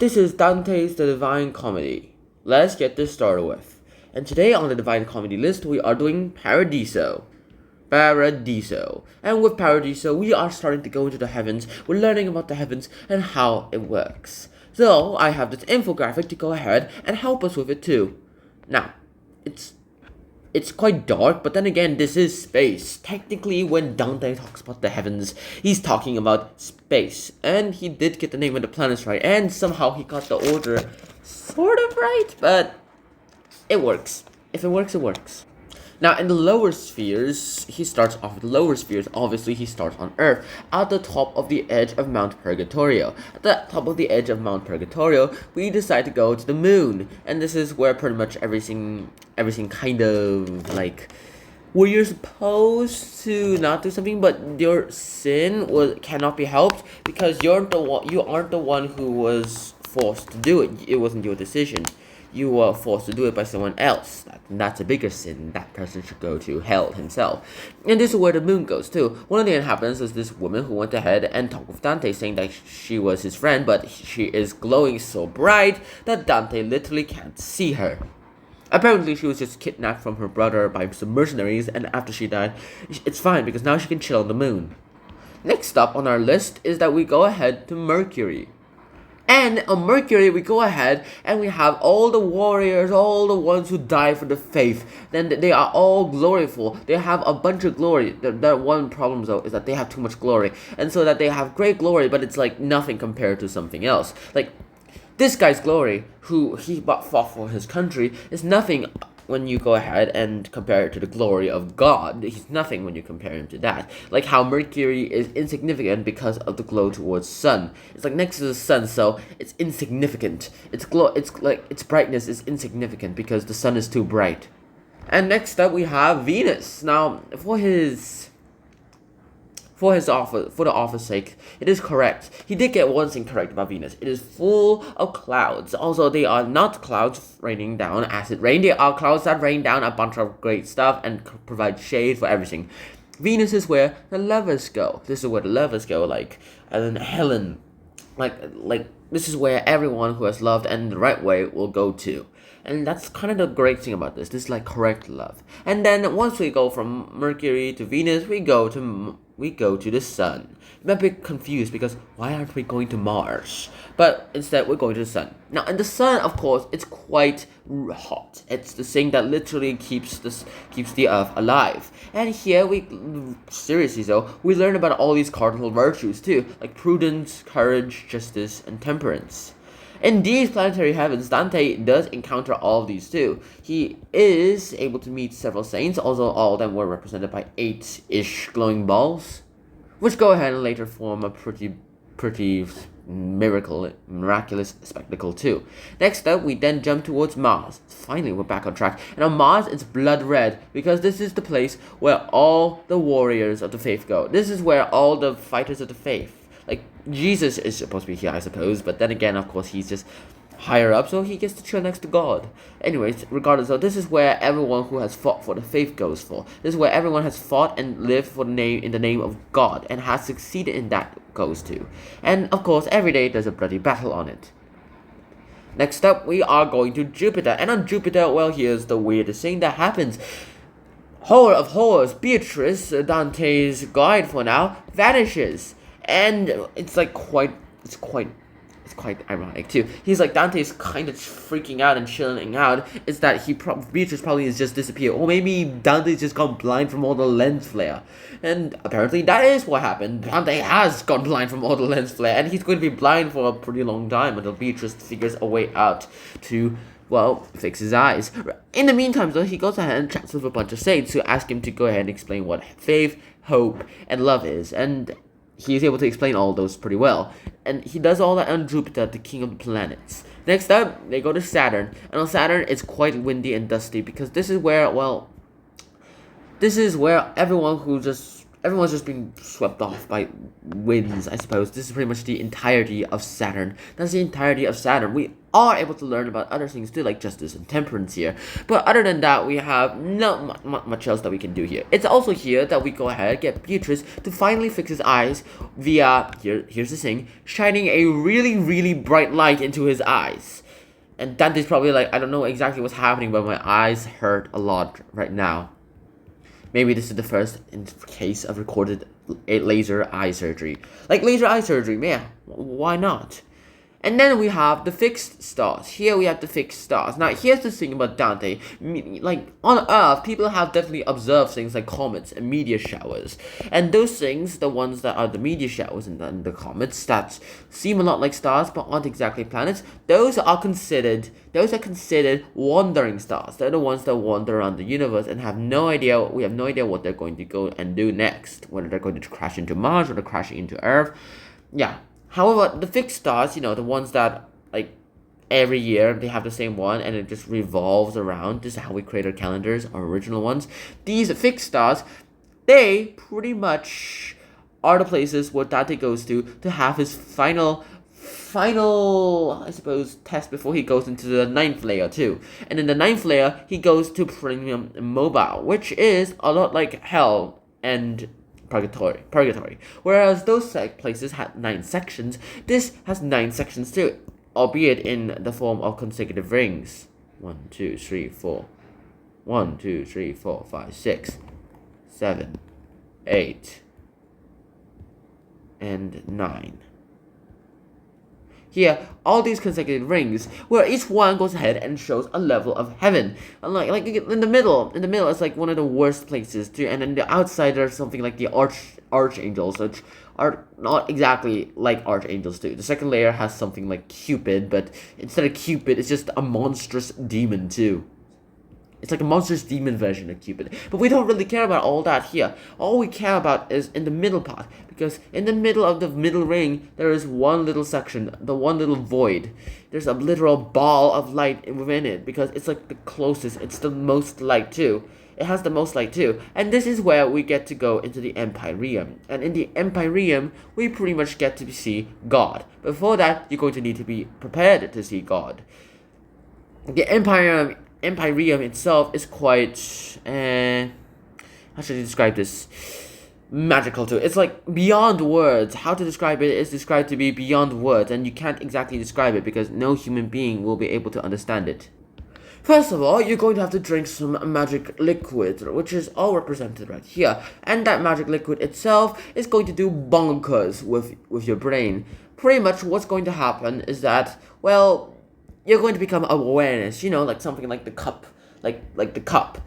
This is Dante's The Divine Comedy. Let's get this started with. And today on the Divine Comedy list, we are doing Paradiso. Paradiso. And with Paradiso, we are starting to go into the heavens. We're learning about the heavens and how it works. So, I have this infographic to go ahead and help us with it too. Now, it's quite dark, but then again, this is space. Technically, when Dante talks about the heavens, he's talking about space. And he did get the name of the planets right, and somehow he got the order sort of right, but it works. If it works, it works. Now, in the lower spheres, he starts off with the lower spheres. Obviously, he starts on Earth, at the top of the edge of Mount Purgatorio. At the top of the edge of Mount Purgatorio, we decide to go to the moon. And this is where pretty much everything kind of, like, where you're supposed to not do something, but your sin cannot be helped, because you aren't the one who was forced to do it. It wasn't your decision. You were forced to do it by someone else. That's a bigger sin. That person should go to hell himself. And this is where the moon goes too. One of the inhabitants is this woman who went ahead and talked with Dante, saying that she was his friend, but she is glowing so bright that Dante literally can't see her. Apparently, she was just kidnapped from her brother by some mercenaries, and after she died, it's fine because now she can chill on the moon. Next up on our list is that we go ahead to Mercury. And on Mercury, we go ahead and we have all the warriors, all the ones who die for the faith. Then they are all gloriful. They have a bunch of glory. That one problem, though, is that they have too much glory. And so that they have great glory, but it's like nothing compared to something else. Like, this guy's glory, who he fought for his country, is nothing when you go ahead and compare it to the glory of God. He's nothing when you compare him to that. Like how Mercury is insignificant because of the glow towards sun. It's like next to the sun, so it's insignificant. Its brightness is insignificant because the sun is too bright. And next up we have Venus. Now, for the office's sake, it is correct. He did get one thing correct about Venus. It is full of clouds. Also, they are not clouds raining down acid rain. They are clouds that rain down a bunch of great stuff and provide shade for everything. Venus is where the lovers go. This is where the lovers go, like, and then Helen. Like, this is where everyone who has loved and the right way will go to. And that's kind of the great thing about this. This is like correct love. And then once we go from Mercury to Venus, we go to the sun. I'm a bit confused because why aren't we going to Mars? But instead we're going to the sun. Now, in the sun, of course, it's quite hot. It's the thing that literally keeps the earth alive. And here we learn about all these cardinal virtues too, like prudence, courage, justice, and temperance. In these planetary heavens, Dante does encounter all of these too. He is able to meet several saints, although all of them were represented by 8-ish glowing balls, which go ahead and later form a pretty miraculous spectacle too. Next up, we then jump towards Mars. Finally, we're back on track. And on Mars, it's blood red, because this is the place where all the warriors of the faith go. This is where all the fighters of the faith, like Jesus is supposed to be here, I suppose, but then again, of course, he's just higher up, so he gets to chill next to God. Anyways, regardless, so this is where everyone who has fought for the faith goes for. This is where everyone has fought and lived for in the name of God and has succeeded in that goes to. And of course, every day there's a bloody battle on it. Next up, we are going to Jupiter, and on Jupiter, well, here's the weirdest thing that happens. Horror of horrors, Beatrice, Dante's guide for now, vanishes. And it's quite ironic too. He's like, Dante's kind of freaking out and chilling out. Is that Beatrice probably has just disappeared, or maybe Dante's just gone blind from all the lens flare. And apparently that is what happened. Dante has gone blind from all the lens flare, and he's going to be blind for a pretty long time until Beatrice figures a way out to, well, fix his eyes. In the meantime, though, he goes ahead and chats with a bunch of saints who ask him to go ahead and explain what faith, hope, and love is, and he is able to explain all those pretty well. And he does all that on Jupiter, the king of the planets. Next up, they go to Saturn. And on Saturn, it's quite windy and dusty, because this is where everyone who just everyone's just being swept off by winds, I suppose. This is pretty much the entirety of Saturn. That's the entirety of Saturn. We are able to learn about other things too, like justice and temperance here. But other than that, we have not much else that we can do here. It's also here that we go ahead, get Beatrice to finally fix his eyes via, here's the thing, shining a really, really bright light into his eyes. And Dante's probably like, I don't know exactly what's happening, but my eyes hurt a lot right now. Maybe this is the first case of recorded laser eye surgery. Like, laser eye surgery, yeah, why not? And then we have the fixed stars. Here we have the fixed stars. Now, here's the thing about Dante. Like, on Earth, people have definitely observed things like comets and meteor showers. And those things, the ones that are the meteor showers and the comets, that seem a lot like stars but aren't exactly planets, those are considered wandering stars. They're the ones that wander around the universe and we have no idea what they're going to go and do next. Whether they're going to crash into Mars or they're crashing into Earth. Yeah. However, the fixed stars, the ones that, like, every year they have the same one and it just revolves around. This is how we create our calendars, our original ones. These fixed stars, they pretty much are the places where Dante goes to have his final, I suppose, test before he goes into the 9th layer too. And in the 9th layer, he goes to Premium Mobile, which is a lot like Hell and Purgatory. Whereas those places had 9 sections, this has 9 sections too, albeit in the form of consecutive rings. 1, 2, 3, 4. 1, 2, 3, 4, 5, 6, 7, 8, and 9. Here, all these consecutive rings, where each one goes ahead and shows a level of heaven. And like in the middle, it's like one of the worst places too. And then the outside, there's something like the archangels, which are not exactly like archangels too. The second layer has something like Cupid, but instead of Cupid, it's just a monstrous demon too. It's like a monstrous demon version of Cupid. But we don't really care about all that here. All we care about is in the middle part. Because in the middle of the middle ring, there is one little section, the one little void. There's a literal ball of light within it. Because it's like the closest, it's the most light too. It has the most light too. And this is where we get to go into the Empyrean. And in the Empyrean, we pretty much get to see God. Before that, you're going to need to be prepared to see God. The Empyrean itself is quite, how should I describe this? Magical too. It's like beyond words. How to describe it is described to be beyond words, and you can't exactly describe it because no human being will be able to understand it. First of all, you're going to have to drink some magic liquid, which is all represented right here. And that magic liquid itself is going to do bonkers with your brain. Pretty much what's going to happen is that, well, you're going to become awareness, like something like the cup, like the cup.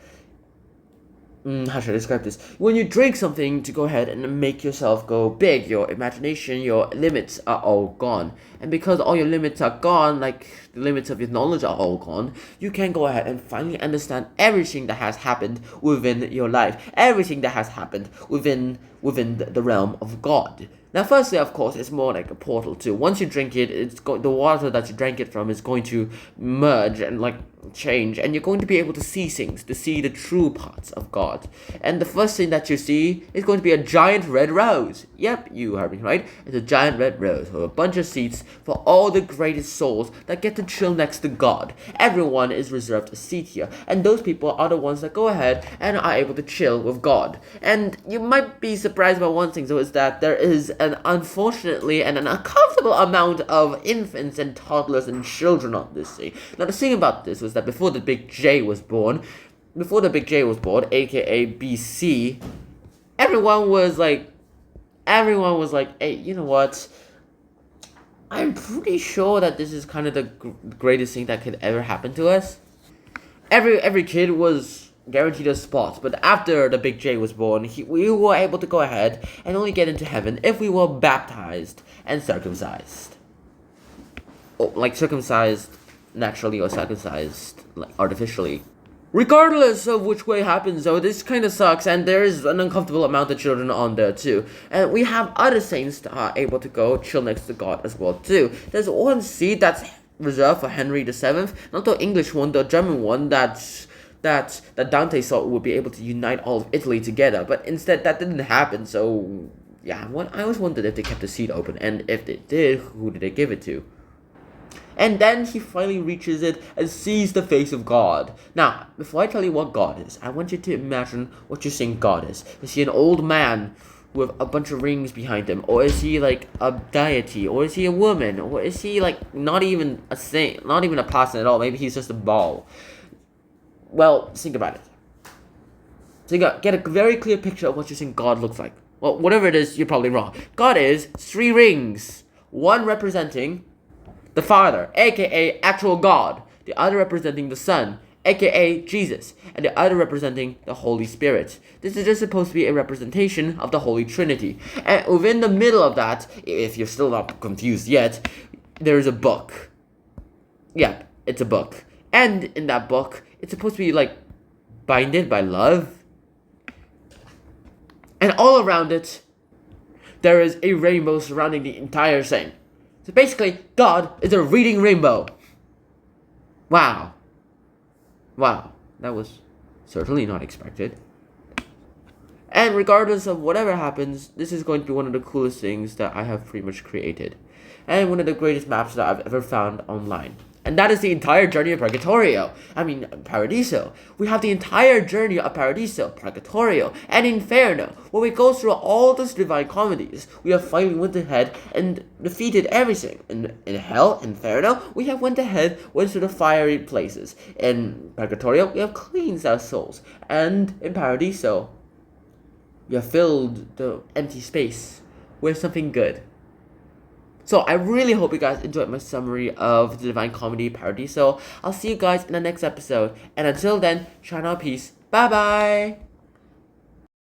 How should I describe this? When you drink something to go ahead and make yourself go big, your imagination, your limits are all gone. And because all your limits are gone, like the limits of your knowledge are all gone, you can go ahead and finally understand everything that has happened within your life. Everything that has happened within the realm of God. Now, firstly, of course, it's more like a portal too. Once you drink it, the water that you drank it from is going to merge and like change, and you're going to be able to see things, to see the true parts of God. And the first thing that you see is going to be a giant red rose. Yep, you heard me right. It's a giant red rose with a bunch of seats for all the greatest souls that get to chill next to God. Everyone is reserved a seat here, and those people are the ones that go ahead and are able to chill with God. And you might be surprised by one thing, though, is that there is unfortunately an uncomfortable amount of infants and toddlers and children on this thing. Now, the thing about this was that before the Big J was born, aka BC, everyone was like, hey, you know what? I'm pretty sure that this is kind of the greatest thing that could ever happen to us. Every kid was guaranteed a spot, but after the Big J was born, we were able to go ahead and only get into heaven if we were baptized and circumcised. Like circumcised naturally or circumcised like artificially. Regardless of which way happens, though, this kind of sucks, and there is an uncomfortable amount of children on there too. And we have other saints that are able to go chill next to God as well too. There's one seat that's reserved for Henry VII, not the English one, the German one, that's that Dante thought would be able to unite all of Italy together, but instead that didn't happen. So yeah, I always wondered if they kept the seed open, and if they did, who did they give it to? And then he finally reaches it and sees the face of God. Now, before I tell you what God is, I want you to imagine what you're saying God is. Is he an old man with a bunch of rings behind him? Or is he like a deity? Or is he a woman? Or is he like not even a saint, not even a person at all? Maybe he's just a ball. Well, think about it. Get a very clear picture of what you're saying God looks like. Well, whatever it is, you're probably wrong. God is 3 rings. One representing the Father, aka actual God. The other representing the Son, aka Jesus. And the other representing the Holy Spirit. This is just supposed to be a representation of the Holy Trinity. And within the middle of that, if you're still not confused yet, there's a book. Yeah, it's a book. And in that book, it's supposed to be like binded by love. And all around it, there is a rainbow surrounding the entire thing. So basically, God is a reading rainbow. Wow. Wow. That was certainly not expected. And regardless of whatever happens, this is going to be one of the coolest things that I have pretty much created. And one of the greatest maps that I've ever found online. And that is the entire journey of Paradiso. We have the entire journey of Paradiso, Purgatorio, and Inferno, where we go through all those divine comedies. We have finally went ahead and defeated everything. In Hell, Inferno, we have went ahead, went to the fiery places. In Purgatorio, we have cleansed our souls. And in Paradiso, we have filled the empty space with something good. So I really hope you guys enjoyed my summary of the Divine Comedy Paradiso. I'll see you guys in the next episode. And until then, shine on peace. Bye bye.